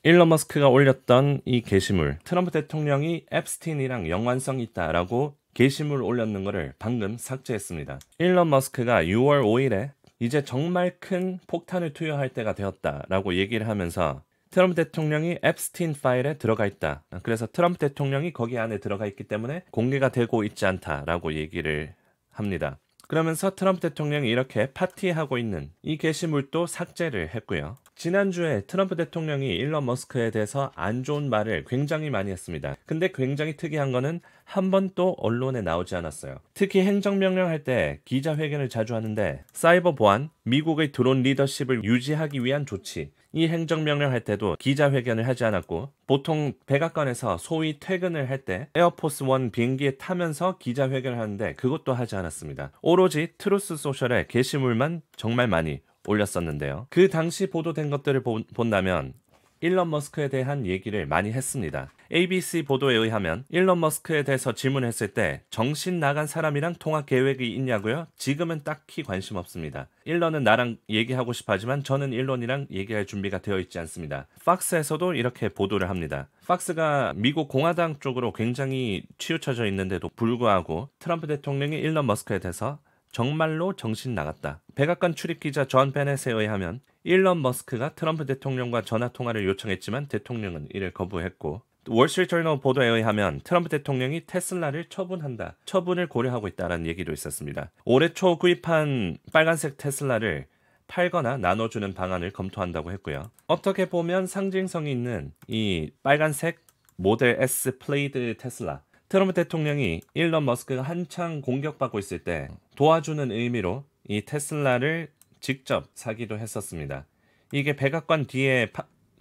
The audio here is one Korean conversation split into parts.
일론 머스크가 올렸던 이 게시물, 트럼프 대통령이 앱스틴이랑 연관성이 있다라고 게시물 올렸는 거를 방금 삭제했습니다. 일론 머스크가 6월 5일에 이제 정말 큰 폭탄을 투여할 때가 되었다라고 얘기를 하면서 트럼프 대통령이 앱스틴 파일에 들어가 있다. 그래서 트럼프 대통령이 거기 안에 들어가 있기 때문에 공개가 되고 있지 않다라고 얘기를 합니다. 그러면서 트럼프 대통령이 이렇게 파티하고 있는 이 게시물도 삭제를 했고요. 지난주에 트럼프 대통령이 일론 머스크에 대해서 안 좋은 말을 굉장히 많이 했습니다. 근데 굉장히 특이한 거는 한 번도 언론에 나오지 않았어요. 특히 행정명령 할 때 기자회견을 자주 하는데 사이버 보안, 미국의 드론 리더십을 유지하기 위한 조치, 이 행정명령 할 때도 기자회견을 하지 않았고 보통 백악관에서 소위 퇴근을 할 때 에어포스 원 비행기에 타면서 기자회견을 하는데 그것도 하지 않았습니다. 오로지 트루스 소셜에 게시물만 정말 많이 올렸었는데요. 그 당시 보도된 것들을 본다면 일론 머스크에 대한 얘기를 많이 했습니다. ABC 보도에 의하면 일론 머스크에 대해서 질문했을 때 정신 나간 사람이랑 통화 계획이 있냐고요? 지금은 딱히 관심 없습니다. 일론은 나랑 얘기하고 싶어 하지만 저는 일론이랑 얘기할 준비가 되어 있지 않습니다. 팍스에서도 이렇게 보도를 합니다. 팍스가 미국 공화당 쪽으로 굉장히 치우쳐져 있는데도 불구하고 트럼프 대통령이 일론 머스크에 대해서 정말로 정신 나갔다. 백악관 출입기자 존 베넷에 의하면 일론 머스크가 트럼프 대통령과 전화통화를 요청했지만 대통령은 이를 거부했고 월스트리트저널 보도에 의하면 트럼프 대통령이 테슬라를 처분한다. 처분을 고려하고 있다는 얘기도 있었습니다. 올해 초 구입한 빨간색 테슬라를 팔거나 나눠주는 방안을 검토한다고 했고요. 어떻게 보면 상징성이 있는 이 빨간색 모델 S 플레이드 테슬라, 트럼프 대통령이 일론 머스크가 한창 공격받고 있을 때 도와주는 의미로 이 테슬라를 직접 사기도 했었습니다. 이게 백악관 뒤에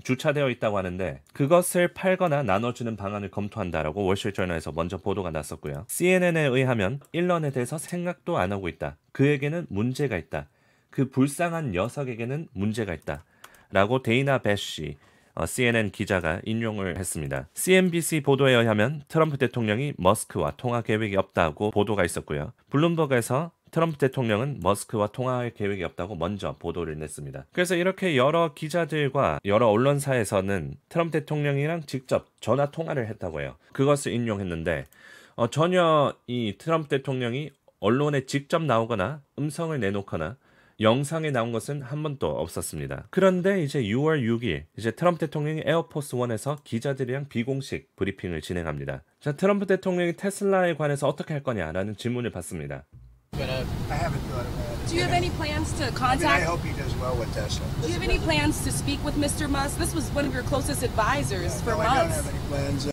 주차되어 있다고 하는데 그것을 팔거나 나눠주는 방안을 검토한다라고 월스트리트저널에서 먼저 보도가 났었고요. CNN에 의하면 일론에 대해서 생각도 안 하고 있다. 그에게는 문제가 있다. 그 불쌍한 녀석에게는 문제가 있다. 라고 데이나 배쉬 CNN 기자가 인용을 했습니다. CNBC 보도에 의하면 트럼프 대통령이 머스크와 통화 계획이 없다고 보도가 있었고요. 블룸버그에서 트럼프 대통령은 머스크와 통화할 계획이 없다고 먼저 보도를 냈습니다. 그래서 이렇게 여러 기자들과 여러 언론사에서는 트럼프 대통령이랑 직접 전화 통화를 했다고 해요. 그것을 인용했는데 전혀 이 트럼프 대통령이 언론에 직접 나오거나 음성을 내놓거나 영상에 나온 것은 한 번도 없었습니다. 그런데 이제 6월 6일 이제 트럼프 대통령이 에어포스 원에서 기자들이랑 비공식 브리핑을 진행합니다. 자, 트럼프 대통령이 테슬라에 관해서 어떻게 할 거냐라는 질문을 받습니다. I haven't thought about it. Do you have any plans to I contact? hope he does well with Tesla. Do you have any plans to speak with Mr. Musk? This was one of your closest advisors for No, I don't months. have any plans.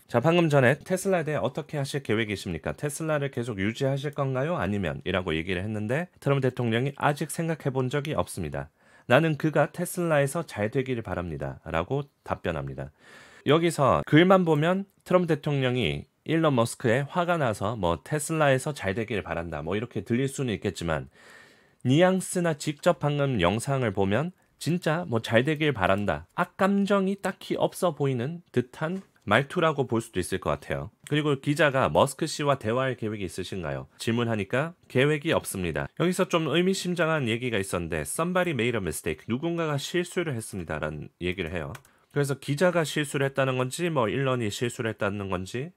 자, 방금 전에 테슬라에 대해 어떻게 하실 계획이십니까? 테슬라를 계속 유지하실 건가요? 아니면? 이라고 얘기를 했는데 트럼프 대통령이 아직 생각해 본 적이 없습니다. 나는 그가 테슬라에서 잘 되기를 바랍니다. 라고 답변합니다. 여기서 글만 보면 트럼프 대통령이 일론 머스크에 화가 나서 뭐 테슬라에서 잘 되기를 바란다 뭐 이렇게 들릴 수는 있겠지만 뉘앙스나 직접 방금 영상을 보면 진짜 뭐 잘 되길 바란다. 악감정이 딱히 없어 보이는 듯한 말투라고 볼 수도 있을 것 같아요. 그리고 기자가 머스크 씨와 대화할 계획이 있으신가요? 질문하니까 계획이 없습니다. 여기서 좀 의미심장한 얘기가 있었는데 Somebody made a mistake. 누군가가 실수를 했습니다. 라는 얘기를 해요. 그래서 기자가 실수를 했다는 건지 뭐 일론이 실수를 했다는 건지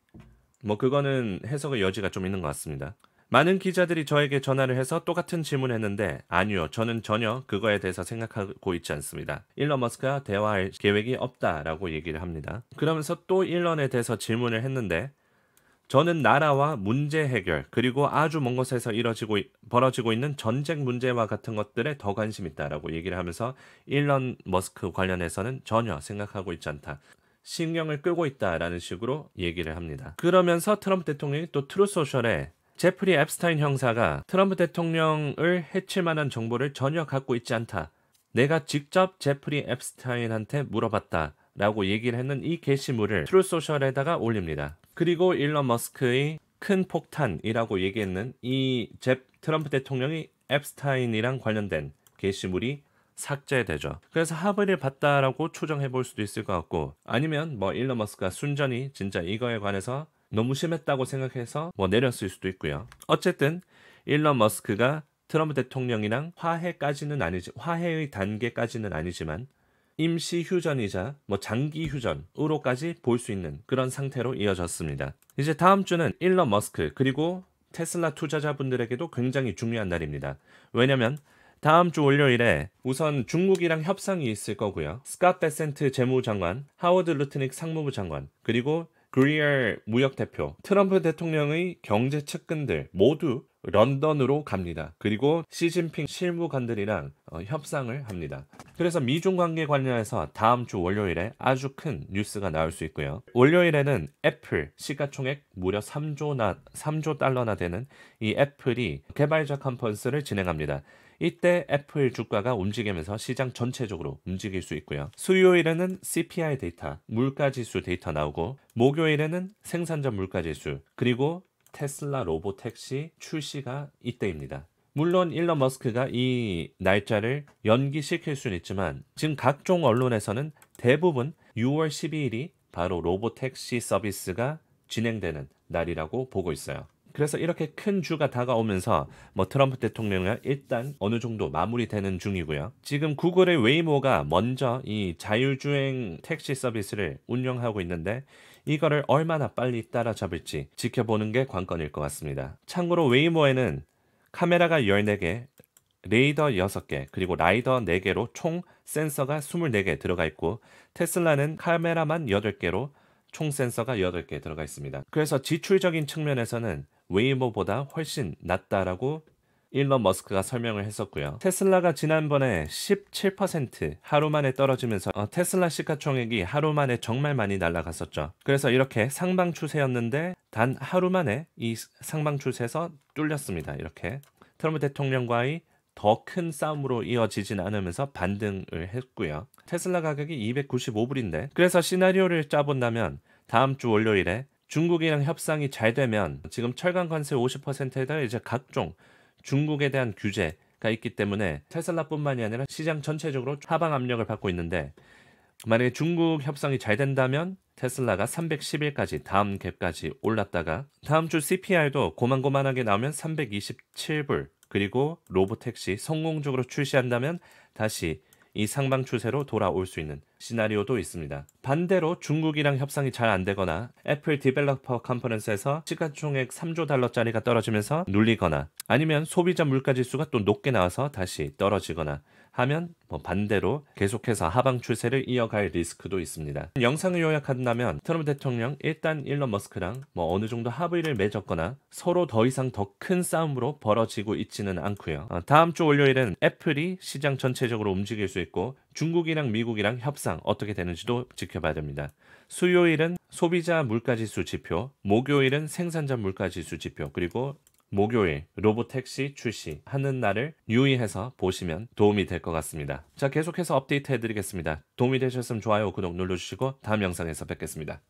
뭐 그거는 해석의 여지가 좀 있는 것 같습니다. 많은 기자들이 저에게 전화를 해서 똑같은 질문을 했는데 아니요, 저는 전혀 그거에 대해서 생각하고 있지 않습니다. 일론 머스크가 대화할 계획이 없다라고 얘기를 합니다. 그러면서 또 일론에 대해서 질문을 했는데 저는 나라와 문제 해결 그리고 아주 먼 곳에서 벌어지고 있는 전쟁 문제와 같은 것들에 더 관심 있다라고 얘기를 하면서 일론 머스크 관련해서는 전혀 생각하고 있지 않다. 신경을 끄고 있다라는 식으로 얘기를 합니다. 그러면서 트럼프 대통령이 또 트루소셜에 제프리 앱스타인 형사가 트럼프 대통령을 해칠 만한 정보를 전혀 갖고 있지 않다. 내가 직접 제프리 앱스타인한테 물어봤다. 라고 얘기를 했는 이 게시물을 트루소셜에다가 올립니다. 그리고 일론 머스크의 큰 폭탄이라고 얘기했는 이 트럼프 대통령이 앱스타인이랑 관련된 게시물이 삭제되죠. 그래서 합의를 봤다라고 추정해 볼 수도 있을 것 같고 아니면 뭐 일론 머스크가 순전히 진짜 이거에 관해서 너무 심했다고 생각해서 뭐 내렸을 수도 있고요. 어쨌든 일론 머스크가 트럼프 대통령이랑 화해의 단계까지는 아니지만 임시 휴전이자 장기 휴전으로까지 볼 수 있는 그런 상태로 이어졌습니다. 이제 다음 주는 일론 머스크 그리고 테슬라 투자자분들에게도 굉장히 중요한 날입니다. 왜냐면 다음 주 월요일에 우선 중국이랑 협상이 있을 거고요. 스캇 베센트 재무장관, 하워드 루트닉 상무부 장관, 그리고 그리얼 무역대표, 트럼프 대통령의 경제 측근들 모두 런던으로 갑니다. 그리고 시진핑 실무관들이랑 협상을 합니다. 그래서 미중 관계 관련해서 다음 주 월요일에 아주 큰 뉴스가 나올 수 있고요. 월요일에는 애플 시가총액 무려 3조 달러나 되는 이 애플이 개발자 컨퍼런스를 진행합니다. 이때 애플 주가가 움직이면서 시장 전체적으로 움직일 수 있고요. 수요일에는 CPI 데이터, 물가지수 데이터 나오고 목요일에는 생산자 물가지수, 그리고 테슬라 로보택시 출시가 이때입니다. 물론 일론 머스크가 이 날짜를 연기시킬 수는 있지만 지금 각종 언론에서는 대부분 6월 12일이 바로 로보택시 서비스가 진행되는 날이라고 보고 있어요. 그래서 이렇게 큰 주가 다가오면서 트럼프 대통령은 일단 어느 정도 마무리되는 중이고요. 지금 구글의 웨이모가 먼저 이 자율주행 택시 서비스를 운영하고 있는데 이거를 얼마나 빨리 따라잡을지 지켜보는 게 관건일 것 같습니다. 참고로 웨이모에는 카메라가 14개, 레이더 6개, 그리고 라이더 4개로 총 센서가 24개 들어가 있고 테슬라는 카메라만 8개로 총 센서가 8개 들어가 있습니다. 그래서 지출적인 측면에서는 웨이모보다 훨씬 낫다라고 일론 머스크가 설명을 했었고요. 테슬라가 지난번에 17% 하루 만에 떨어지면서 테슬라 시가총액이 하루 만에 정말 많이 날아갔었죠. 그래서 이렇게 상방 추세였는데 단 하루 만에 이 상방 추세에서 뚫렸습니다. 이렇게 트럼프 대통령과의 더 큰 싸움으로 이어지진 않으면서 반등을 했고요. 테슬라 가격이 295불인데 그래서 시나리오를 짜본다면 다음 주 월요일에 중국이랑 협상이 잘 되면 지금 철강 관세 50%에다가 이제 각종 중국에 대한 규제가 있기 때문에 테슬라뿐만이 아니라 시장 전체적으로 하방 압력을 받고 있는데 만약에 중국 협상이 잘 된다면 테슬라가 311까지 다음 갭까지 올랐다가 다음 주 CPR도 고만고만하게 나오면 327불 그리고 로보택시 성공적으로 출시한다면 다시 이 상방 추세로 돌아올 수 있는 시나리오도 있습니다. 반대로 중국이랑 협상이 잘 안 되거나 애플 디벨로퍼 컨퍼런스에서 시가총액 3조 달러짜리가 떨어지면서 눌리거나 아니면 소비자 물가지수가 또 높게 나와서 다시 떨어지거나 하면 반대로 계속해서 하방 추세를 이어갈 리스크도 있습니다. 영상을 요약한다면 트럼프 대통령 일단 일론 머스크랑 어느 정도 합의를 맺었거나 서로 더 이상 더 큰 싸움으로 벌어지고 있지는 않고요. 다음 주 월요일은 애플이 시장 전체적으로 움직일 수 있고 중국이랑 미국이랑 협상 어떻게 되는지도 지켜봐야 됩니다. 수요일은 소비자 물가지수 지표, 목요일은 생산자 물가지수 지표, 그리고 목요일 로보택시 출시하는 날을 유의해서 보시면 도움이 될 것 같습니다. 자, 계속해서 업데이트 해드리겠습니다. 도움이 되셨으면 좋아요, 구독 눌러주시고 다음 영상에서 뵙겠습니다.